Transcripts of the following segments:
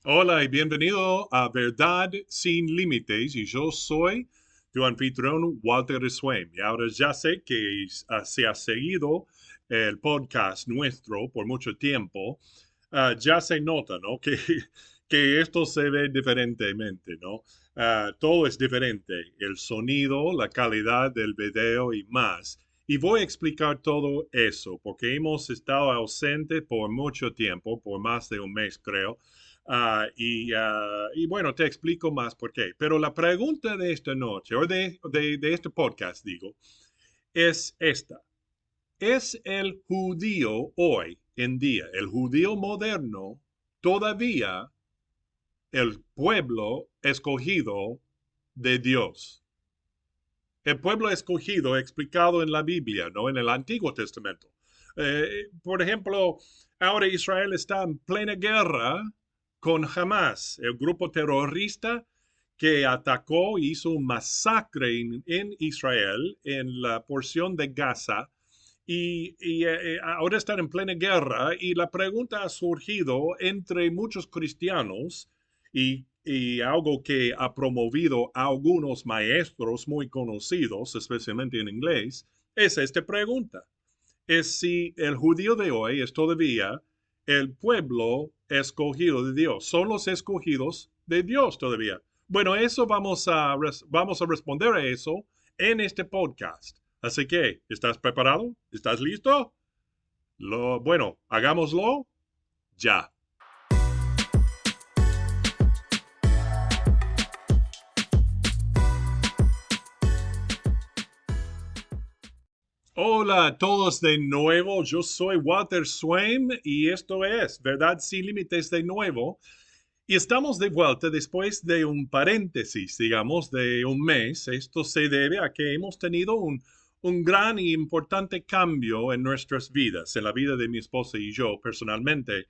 Hola y bienvenido a Verdad Sin Límites y yo soy tu anfitrión Walter Swain. Y ahora ya sé que se ha seguido el podcast nuestro por mucho tiempo. Ya se nota, ¿no? Que esto se ve diferentemente, ¿no? Todo es diferente, el sonido, la calidad del video y más. Y voy a explicar todo eso porque hemos estado ausentes por mucho tiempo, por más de un mes creo. Y bueno, te explico más por qué. Pero la pregunta de esta noche, o de este podcast, digo, es esta. ¿Es el judío hoy en día, el judío moderno, todavía el pueblo escogido de Dios? El pueblo escogido explicado en la Biblia, no en el Antiguo Testamento. Por ejemplo, ahora Israel está en plena guerra con Hamas, el grupo terrorista que atacó y hizo un masacre en Israel, en la porción de Gaza, y ahora están en plena guerra y la pregunta ha surgido entre muchos cristianos y algo que ha promovido a algunos maestros muy conocidos, especialmente en inglés, es esta pregunta. Es si el judío de hoy es todavía el pueblo escogido de Dios. Son los escogidos de Dios todavía. Bueno, eso vamos a responder a eso en este podcast. Así que, ¿estás preparado? ¿Estás listo? Bueno, hagámoslo ya. Hola a todos de nuevo, yo soy Walter Swain y esto es Verdad Sin Límites de nuevo. Y estamos de vuelta después de un paréntesis, digamos, de un mes. Esto se debe a que hemos tenido un gran y importante cambio en nuestras vidas, en la vida de mi esposa y yo personalmente.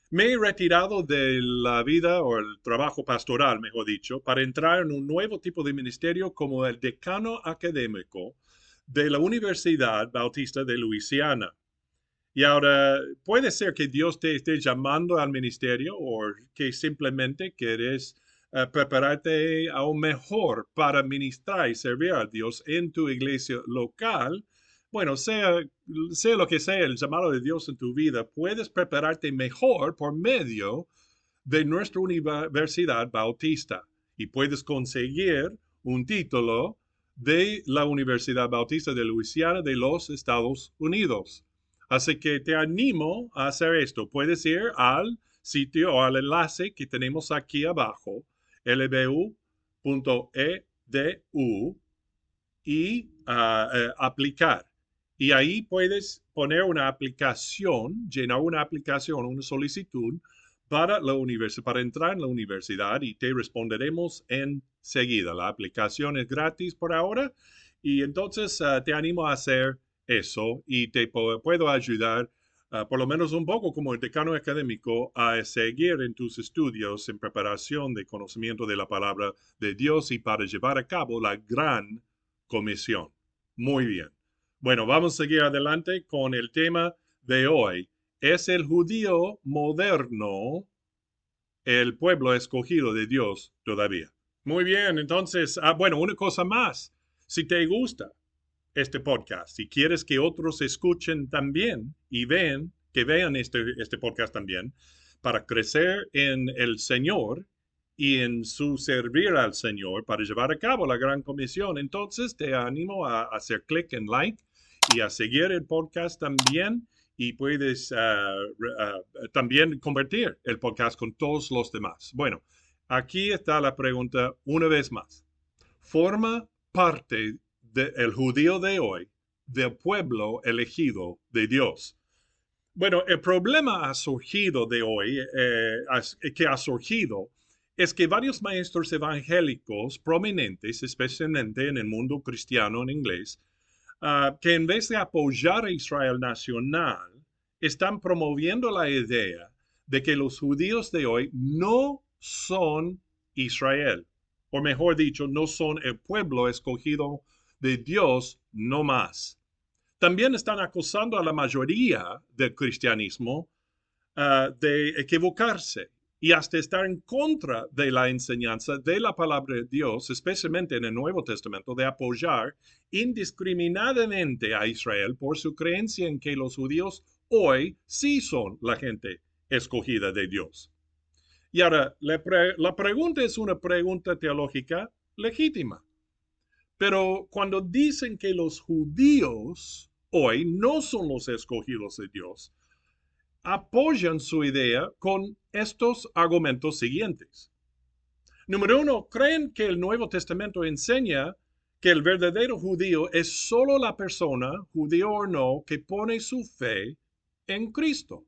Me he retirado de la vida o el trabajo pastoral, mejor dicho, para entrar en un nuevo tipo de ministerio como el decano académico de la Universidad Bautista de Luisiana. Y ahora puede ser que Dios te esté llamando al ministerio o que simplemente quieres prepararte aún mejor para ministrar y servir a Dios en tu iglesia local. Bueno, sea lo que sea el llamado de Dios en tu vida, puedes prepararte mejor por medio de nuestra Universidad Bautista y puedes conseguir un título de la Universidad Bautista de Luisiana de los Estados Unidos. Así que te animo a hacer esto. Puedes ir al sitio o al enlace que tenemos aquí abajo, lbu.edu, y aplicar. Y ahí puedes poner una aplicación, llenar una aplicación, una solicitud para la universidad, para entrar en la universidad y te responderemos enseguida. La aplicación es gratis por ahora y entonces te animo a hacer eso y te puedo ayudar por lo menos un poco como el decano académico a seguir en tus estudios en preparación de conocimiento de la palabra de Dios y para llevar a cabo la gran comisión. Muy bien. Bueno, vamos a seguir adelante con el tema de hoy. ¿Es el judío moderno el pueblo escogido de Dios todavía? Muy bien, entonces, bueno, una cosa más. Si te gusta este podcast, si quieres que otros escuchen también y que vean este podcast también, para crecer en el Señor y en su servir al Señor para llevar a cabo la gran comisión. Entonces te animo a hacer clic en like y a seguir el podcast también y puedes también convertir el podcast con todos los demás. Bueno, aquí está la pregunta una vez más. ¿Forma parte del judío de hoy del pueblo elegido de Dios? Bueno, el problema ha surgido de hoy, que ha surgido, es que varios maestros evangélicos prominentes, especialmente en el mundo cristiano en inglés, que en vez de apoyar a Israel nacional, están promoviendo la idea de que los judíos de hoy no son Israel, o mejor dicho, no son el pueblo escogido de Dios no más. También están acusando a la mayoría del cristianismo de equivocarse y hasta estar en contra de la enseñanza de la palabra de Dios, especialmente en el Nuevo Testamento, de apoyar indiscriminadamente a Israel por su creencia en que los judíos hoy sí son la gente escogida de Dios. Y ahora, la pregunta es una pregunta teológica legítima. Pero cuando dicen que los judíos hoy no son los escogidos de Dios, apoyan su idea con estos argumentos siguientes. Número uno, creen que el Nuevo Testamento enseña que el verdadero judío es solo la persona, judío o no, que pone su fe en Cristo.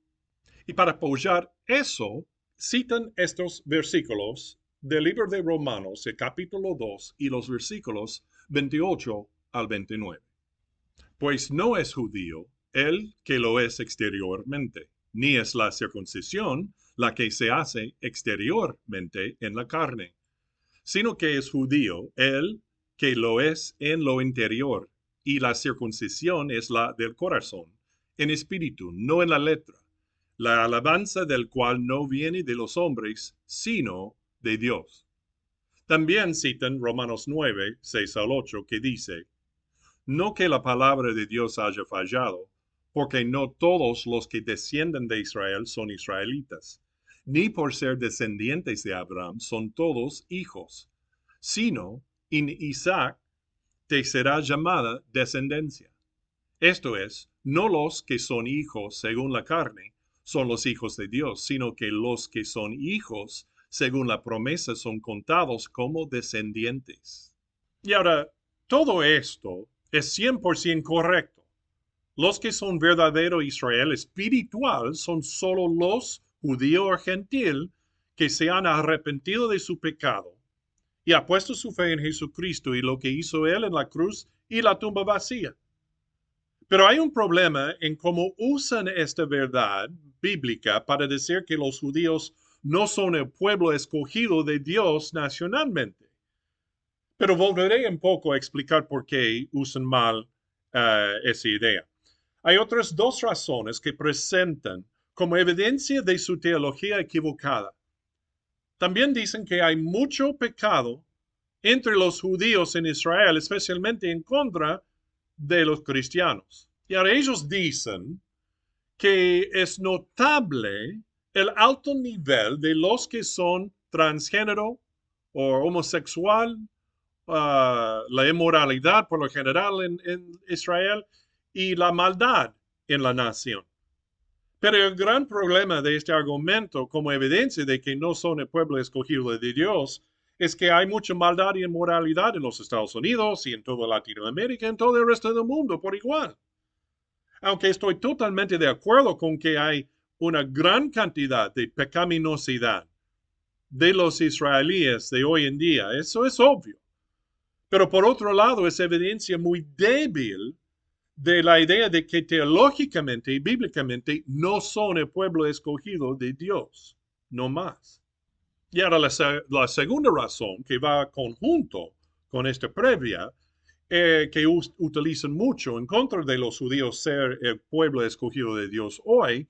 Y para apoyar eso, citan estos versículos del libro de Romanos, el capítulo 2, y los versículos 28 al 29. Pues no es judío el que lo es exteriormente, ni es la circuncisión la que se hace exteriormente en la carne, sino que es judío el que lo es en lo interior, y la circuncisión es la del corazón, en espíritu, no en la letra, la alabanza del cual no viene de los hombres, sino de Dios. También citan Romanos 9, 6 al 8, que dice, no que la palabra de Dios haya fallado, porque no todos los que descienden de Israel son israelitas, ni por ser descendientes de Abraham son todos hijos, sino en Isaac te será llamada descendencia. Esto es, no los que son hijos según la carne son los hijos de Dios, sino que los que son hijos según la promesa son contados como descendientes. Y ahora, todo esto es 100% correcto. Los que son verdadero Israel espiritual son solo los judíos o gentil que se han arrepentido de su pecado y ha puesto su fe en Jesucristo y lo que hizo Él en la cruz y la tumba vacía. Pero hay un problema en cómo usan esta verdad bíblica para decir que los judíos no son el pueblo escogido de Dios nacionalmente. Pero volveré un poco a explicar por qué usan mal esa idea. Hay otras dos razones que presentan como evidencia de su teología equivocada. También dicen que hay mucho pecado entre los judíos en Israel, especialmente en contra de los cristianos. Y ahora ellos dicen que es notable el alto nivel de los que son transgénero o homosexual, la inmoralidad por lo general en Israel y la maldad en la nación. Pero el gran problema de este argumento como evidencia de que no son el pueblo escogido de Dios es que hay mucha maldad y inmoralidad en los Estados Unidos y en toda Latinoamérica y en todo el resto del mundo por igual. Aunque estoy totalmente de acuerdo con que hay una gran cantidad de pecaminosidad de los israelíes de hoy en día, eso es obvio. Pero por otro lado, es evidencia muy débil de la idea de que teológicamente y bíblicamente no son el pueblo escogido de Dios, no más. Y ahora la segunda razón que va conjunto con esta previa, que utilizan mucho en contra de los judíos ser el pueblo escogido de Dios hoy,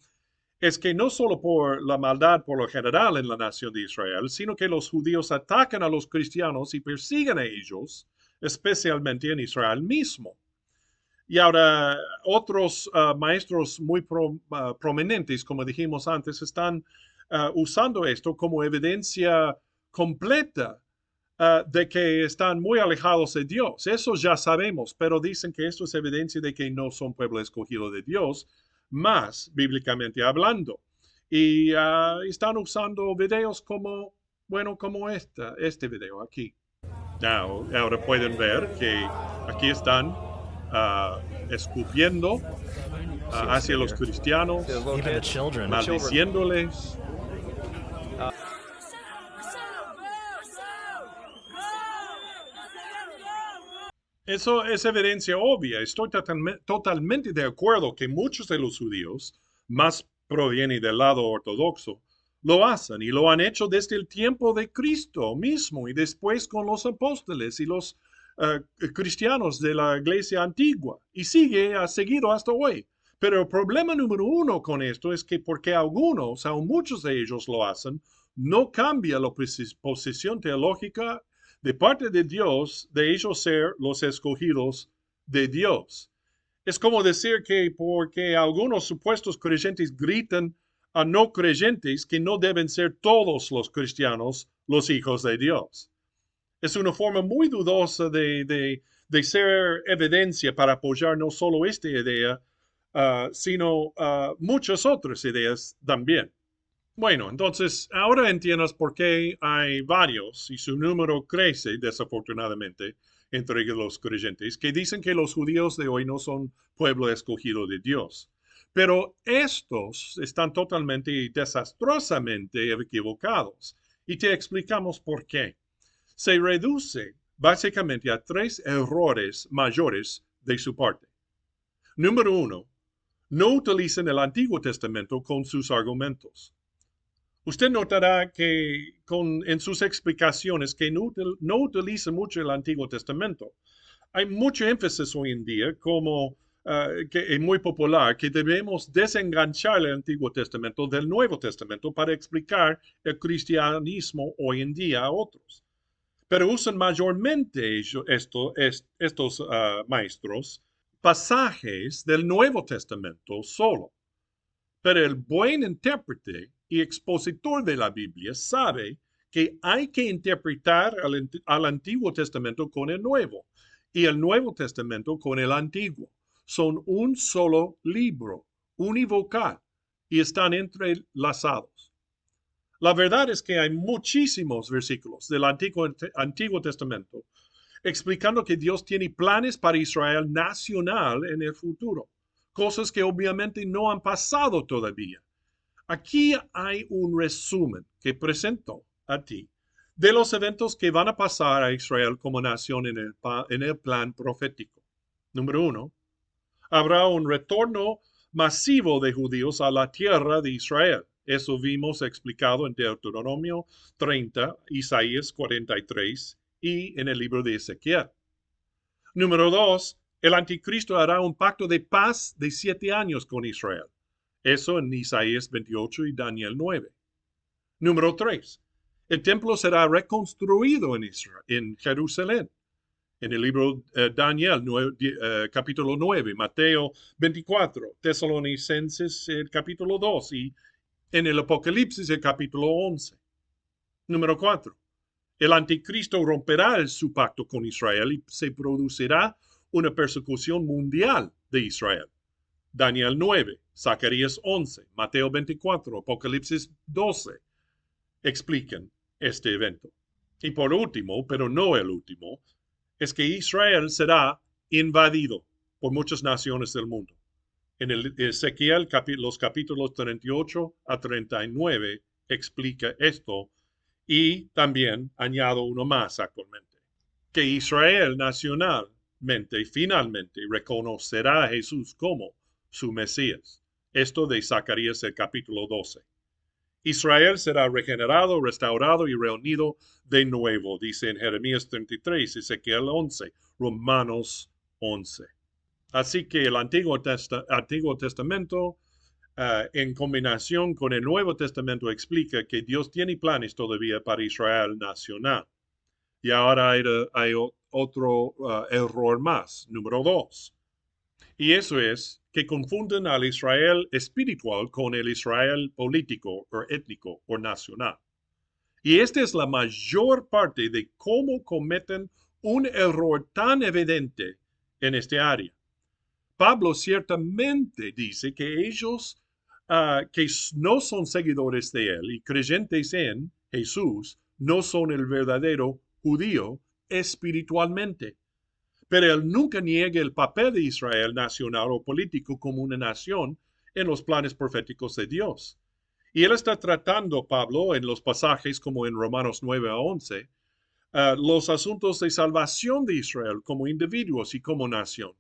es que no solo por la maldad por lo general en la nación de Israel, sino que los judíos atacan a los cristianos y persiguen a ellos, especialmente en Israel mismo. Y ahora otros maestros muy prominentes, como dijimos antes, están usando esto como evidencia completa de que están muy alejados de Dios. Eso ya sabemos, pero dicen que esto es evidencia de que no son pueblo escogido de Dios, más bíblicamente hablando. Y están usando videos como, bueno, como este video aquí. Ahora pueden ver que aquí están escupiendo hacia los cristianos, maldiciéndoles. Eso es evidencia obvia. Estoy totalmente de acuerdo que muchos de los judíos, más provienen del lado ortodoxo, lo hacen y lo han hecho desde el tiempo de Cristo mismo y después con los apóstoles y los cristianos de la iglesia antigua y ha seguido hasta hoy. Pero el problema número uno con esto es que porque algunos, aún muchos de ellos lo hacen, no cambia la posición teológica de parte de Dios de ellos ser los escogidos de Dios. Es como decir que porque algunos supuestos creyentes gritan a no creyentes que no deben ser todos los cristianos los hijos de Dios. Es una forma muy dudosa de ser evidencia para apoyar no solo esta idea, sino muchas otras ideas también. Bueno, entonces ahora entiendes por qué hay varios, y su número crece desafortunadamente entre los creyentes, que dicen que los judíos de hoy no son pueblo escogido de Dios. Pero estos están totalmente y desastrosamente equivocados. Y te explicamos por qué. Se reduce básicamente a tres errores mayores de su parte. Número uno, no utilizan el Antiguo Testamento con sus argumentos. Usted notará que en sus explicaciones que no utiliza mucho el Antiguo Testamento. Hay mucho énfasis hoy en día, como que es muy popular, que debemos desenganchar el Antiguo Testamento del Nuevo Testamento para explicar el cristianismo hoy en día a otros. Pero usan mayormente estos maestros pasajes del Nuevo Testamento solo. Pero el buen intérprete y expositor de la Biblia sabe que hay que interpretar al Antiguo Testamento con el Nuevo y el Nuevo Testamento con el Antiguo. Son un solo libro, univocal, y están entrelazados. La verdad es que hay muchísimos versículos del Antiguo Testamento explicando que Dios tiene planes para Israel nacional en el futuro, cosas que obviamente no han pasado todavía. Aquí hay un resumen que presento a ti de los eventos que van a pasar a Israel como nación en el plan profético. Número uno, habrá un retorno masivo de judíos a la tierra de Israel. Eso vimos explicado en Deuteronomio 30, Isaías 43 y en el libro de Ezequiel. Número dos, el anticristo hará un pacto de paz de 7 años con Israel. Eso en Isaías 28 y Daniel 9. Número 3. El templo será reconstruido en Jerusalén. En el libro Daniel, capítulo 9, Mateo 24, Tesalonicenses, el capítulo 2 y en el Apocalipsis, el capítulo 11. Número 4. El anticristo romperá su pacto con Israel y se producirá una persecución mundial de Israel. Daniel 9, Zacarías 11, Mateo 24, Apocalipsis 12 explican este evento. Y por último, pero no el último, es que Israel será invadido por muchas naciones del mundo. En el Ezequiel, los capítulos 38 a 39 explica esto y también añado uno más actualmente, que Israel nacionalmente finalmente reconocerá a Jesús como su Mesías. Esto de Zacarías el capítulo 12. Israel será regenerado, restaurado y reunido de nuevo, dice en Jeremías 33, Ezequiel 11, Romanos 11. Así que el Antiguo Testamento, en combinación con el Nuevo Testamento, explica que Dios tiene planes todavía para Israel nacional. Y ahora hay otro error más, número 2. Y eso es que confunden al Israel espiritual con el Israel político o étnico o nacional. Y esta es la mayor parte de cómo cometen un error tan evidente en este área. Pablo ciertamente dice que ellos que no son seguidores de él y creyentes en Jesús no son el verdadero judío espiritualmente. Pero él nunca niega el papel de Israel nacional o político como una nación en los planes proféticos de Dios. Y él está tratando, Pablo, en los pasajes como en Romanos 9 a 11, los asuntos de salvación de Israel como individuos y como nación.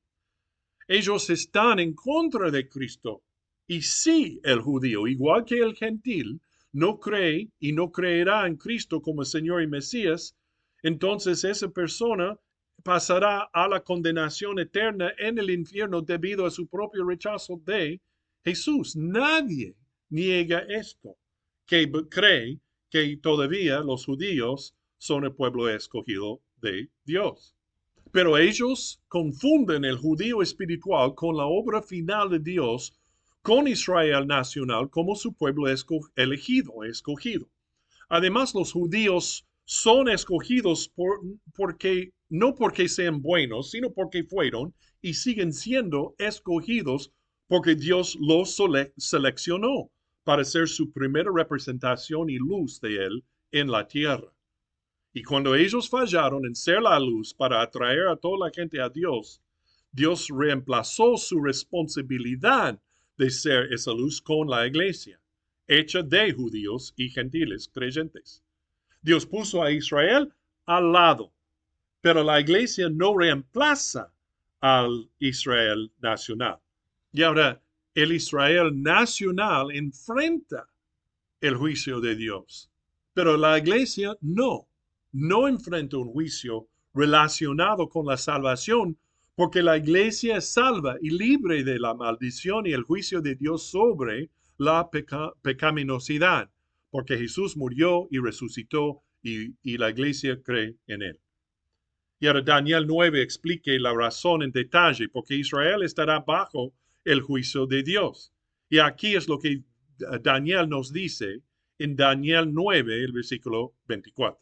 Ellos están en contra de Cristo. Y si el judío, igual que el gentil, no cree y no creerá en Cristo como Señor y Mesías, entonces esa persona pasará a la condenación eterna en el infierno debido a su propio rechazo de Jesús. Nadie niega esto, que cree que todavía los judíos son el pueblo escogido de Dios. Pero ellos confunden el judío espiritual con la obra final de Dios, con Israel nacional como su pueblo elegido, escogido. Además, los judíos son escogidos no porque sean buenos, sino porque fueron y siguen siendo escogidos porque Dios los seleccionó para ser su primera representación y luz de Él en la tierra. Y cuando ellos fallaron en ser la luz para atraer a toda la gente a Dios, Dios reemplazó su responsabilidad de ser esa luz con la iglesia, hecha de judíos y gentiles creyentes. Dios puso a Israel al lado, pero la iglesia no reemplaza al Israel nacional. Y ahora, el Israel nacional enfrenta el juicio de Dios, pero la iglesia no enfrenta un juicio relacionado con la salvación, porque la iglesia es salva y libre de la maldición y el juicio de Dios sobre la pecaminosidad, porque Jesús murió y resucitó y la iglesia cree en él. Y ahora Daniel 9 explique la razón en detalle, porque Israel estará bajo el juicio de Dios. Y aquí es lo que Daniel nos dice en Daniel 9, el versículo 24.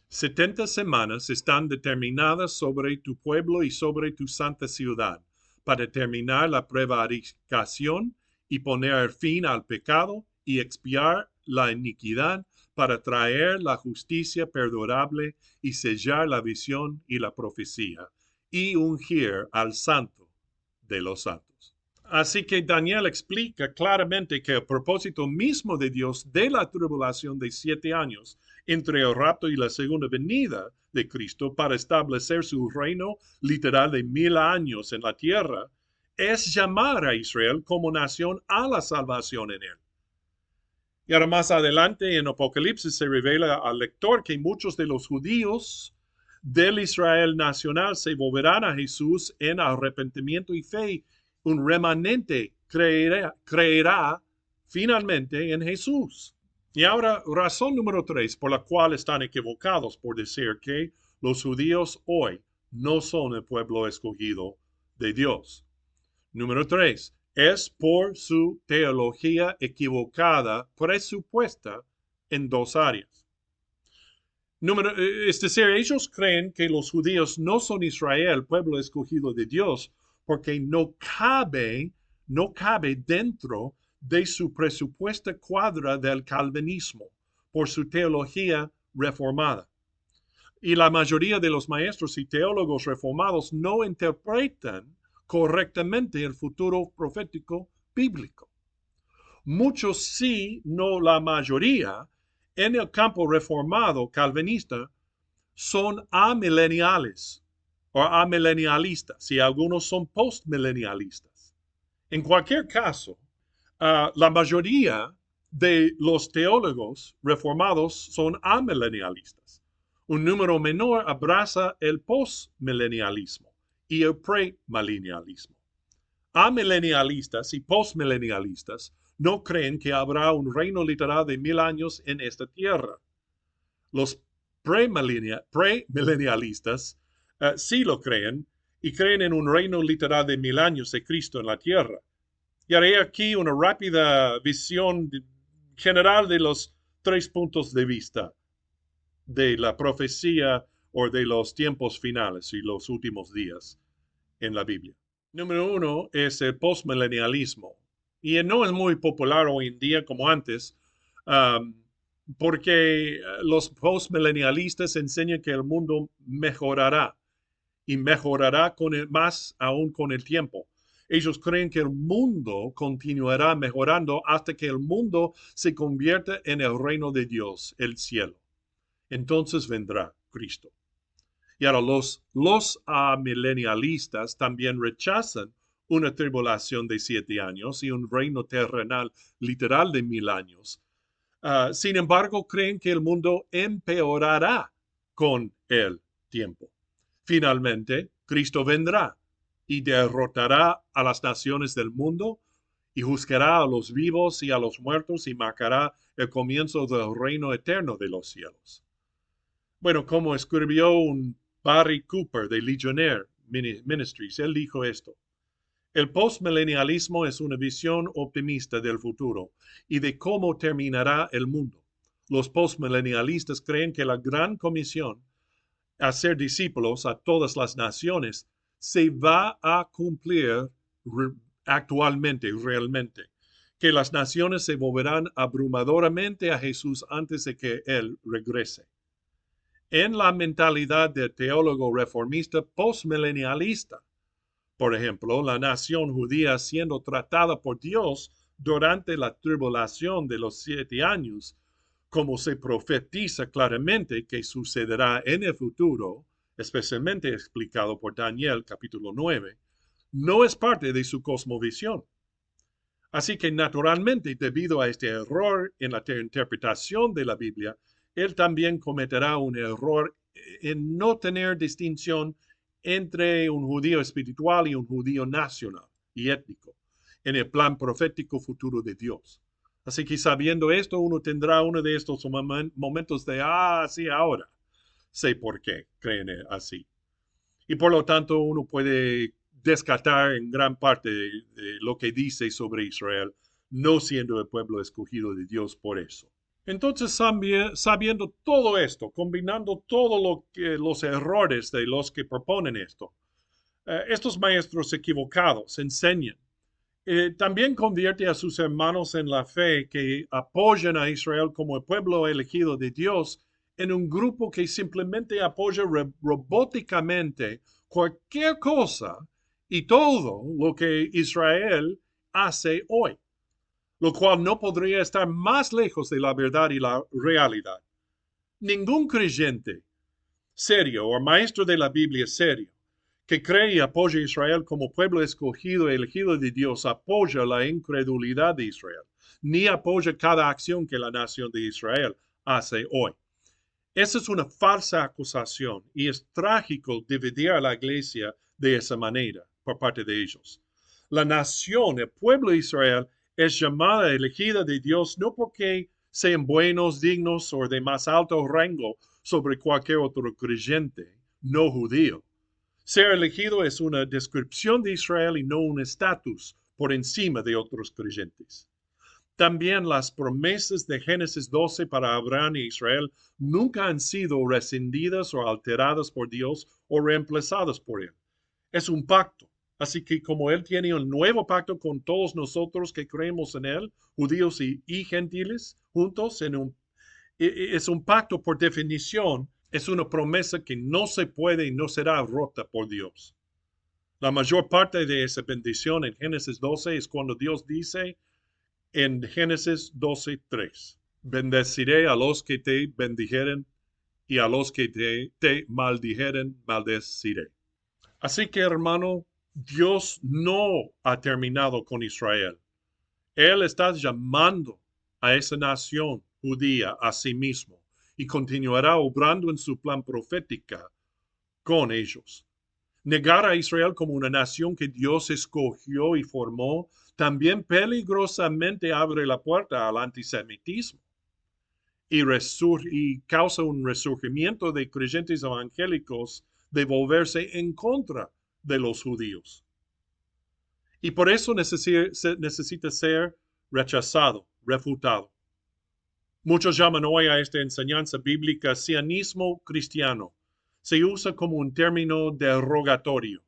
70 semanas están determinadas sobre tu pueblo y sobre tu santa ciudad, para terminar la prevaricación y poner fin al pecado y expiar la iniquidad, para traer la justicia perdurable y sellar la visión y la profecía, y ungir al santo de los santos. Así que Daniel explica claramente que el propósito mismo de Dios de la tribulación de 7 años entre el rapto y la segunda venida de Cristo para establecer su reino literal de 1000 años en la tierra es llamar a Israel como nación a la salvación en él. Y ahora más adelante en Apocalipsis se revela al lector que muchos de los judíos del Israel nacional se volverán a Jesús en arrepentimiento y fe. Un remanente creerá finalmente en Jesús. Y ahora, razón número 3 por la cual están equivocados por decir que los judíos hoy no son el pueblo escogido de Dios. Número 3, es por su teología equivocada presupuesta en 2 áreas. Es decir, ellos creen que los judíos no son Israel, pueblo escogido de Dios, porque no cabe dentro de su presupuesta cuadra del calvinismo, por su teología reformada. Y la mayoría de los maestros y teólogos reformados no interpretan correctamente el futuro profético bíblico. Muchos sí, no la mayoría, en el campo reformado calvinista son amileniales o amilenialistas y algunos son postmilenialistas. En cualquier caso, la mayoría de los teólogos reformados son amilenialistas. Un número menor abraza el postmilenialismo y el premilenialismo. Amilenialistas y postmilenialistas no creen que habrá un reino literal de 1000 años en esta tierra. Los premilenialistas sí lo creen y creen en un reino literal de 1000 años de Cristo en la tierra. Y haré aquí una rápida visión general de los 3 puntos de vista de la profecía o de los tiempos finales y los últimos días en la Biblia. Número 1 es el postmilenialismo. Y no es muy popular hoy en día como antes, porque los postmilenialistas enseñan que el mundo mejorará y mejorará más aún con el tiempo. Ellos creen que el mundo continuará mejorando hasta que el mundo se convierta en el reino de Dios, el cielo. Entonces vendrá Cristo. Y ahora los amilenialistas también rechazan una tribulación de 7 años y un reino terrenal literal de 1000 años. Sin embargo, creen que el mundo empeorará con el tiempo. Finalmente, Cristo vendrá y derrotará a las naciones del mundo y juzgará a los vivos y a los muertos y marcará el comienzo del reino eterno de los cielos. Bueno, como escribió un Barry Cooper de Ligonier Ministries, él dijo esto: el postmilenialismo es una visión optimista del futuro y de cómo terminará el mundo. Los postmilenialistas creen que la gran comisión, hacer discípulos a todas las naciones, se va a cumplir actualmente, realmente, que las naciones se volverán abrumadoramente a Jesús antes de que Él regrese. En la mentalidad del teólogo reformista postmilenialista, por ejemplo, la nación judía siendo tratada por Dios durante la tribulación de los 7 años, como se profetiza claramente que sucederá en el futuro, especialmente explicado por Daniel capítulo 9, no es parte de su cosmovisión. Así que naturalmente, debido a este error en la interpretación de la Biblia, él también cometerá un error en no tener distinción entre un judío espiritual y un judío nacional y étnico en el plan profético futuro de Dios. Así que sabiendo esto, uno tendrá uno de estos momentos de, sí, ahora sé por qué creen así. Y por lo tanto, uno puede descartar en gran parte de lo que dice sobre Israel, no siendo el pueblo escogido de Dios por eso. Entonces, sabiendo todo esto, combinando todos los errores de los que proponen esto, estos maestros equivocados enseñan. También convierte a sus hermanos en la fe que apoyan a Israel como el pueblo elegido de Dios en un grupo que simplemente apoya robóticamente cualquier cosa y todo lo que Israel hace hoy, lo cual no podría estar más lejos de la verdad y la realidad. Ningún creyente serio o maestro de la Biblia serio que cree y apoya a Israel como pueblo escogido y elegido de Dios apoya la incredulidad de Israel, ni apoya cada acción que la nación de Israel hace hoy. Esa es una falsa acusación y es trágico dividir a la iglesia de esa manera por parte de ellos. La nación, el pueblo de Israel, es llamada elegida de Dios no porque sean buenos, dignos o de más alto rango sobre cualquier otro creyente no judío. Ser elegido es una descripción de Israel y no un estatus por encima de otros creyentes. También las promesas de Génesis 12 para Abraham e Israel nunca han sido rescindidas o alteradas por Dios o reemplazadas por Él. Es un pacto. Así que como Él tiene un nuevo pacto con todos nosotros que creemos en Él, judíos y gentiles, juntos, es un pacto por definición, es una promesa que no se puede y no será rota por Dios. La mayor parte de esa bendición en Génesis 12 es cuando Dios dice, en Génesis 12:3, bendeciré a los que te bendijeren y a los que te maldijeren, maldeciré. Así que, hermano, Dios no ha terminado con Israel. Él está llamando a esa nación judía a sí mismo y continuará obrando en su plan profética con ellos. Negar a Israel como una nación que Dios escogió y formó también peligrosamente abre la puerta al antisemitismo y causa un resurgimiento de creyentes evangélicos de volverse en contra de los judíos. Y por eso necesita ser rechazado, refutado. Muchos llaman hoy a esta enseñanza bíblica sionismo cristiano. Se usa como un término derogatorio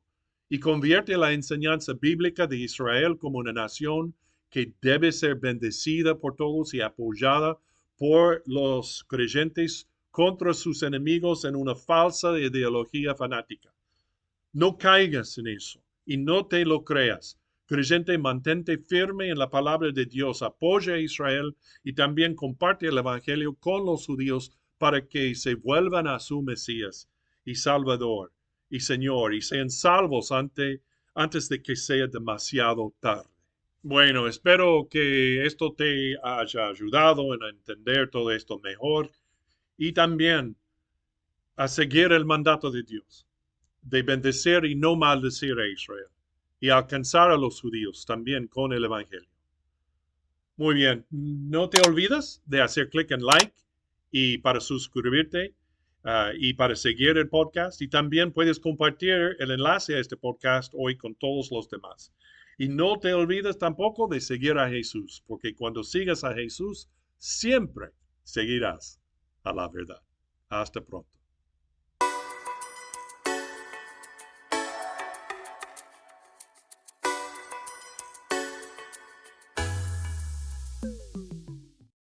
y convierte la enseñanza bíblica de Israel como una nación que debe ser bendecida por todos y apoyada por los creyentes contra sus enemigos en una falsa ideología fanática. No caigas en eso y no te lo creas. Creyente, mantente firme en la palabra de Dios, apoya a Israel y también comparte el Evangelio con los judíos para que se vuelvan a su Mesías y Salvador y Señor y sean salvos antes de que sea demasiado tarde. Bueno, espero que esto te haya ayudado en entender todo esto mejor y también a seguir el mandato de Dios de bendecir y no maldecir a Israel y alcanzar a los judíos también con el Evangelio. Muy bien. No te olvides de hacer clic en like y para suscribirte y para seguir el podcast. Y también puedes compartir el enlace a este podcast hoy con todos los demás. Y no te olvides tampoco de seguir a Jesús, porque cuando sigas a Jesús, siempre seguirás a la verdad. Hasta pronto.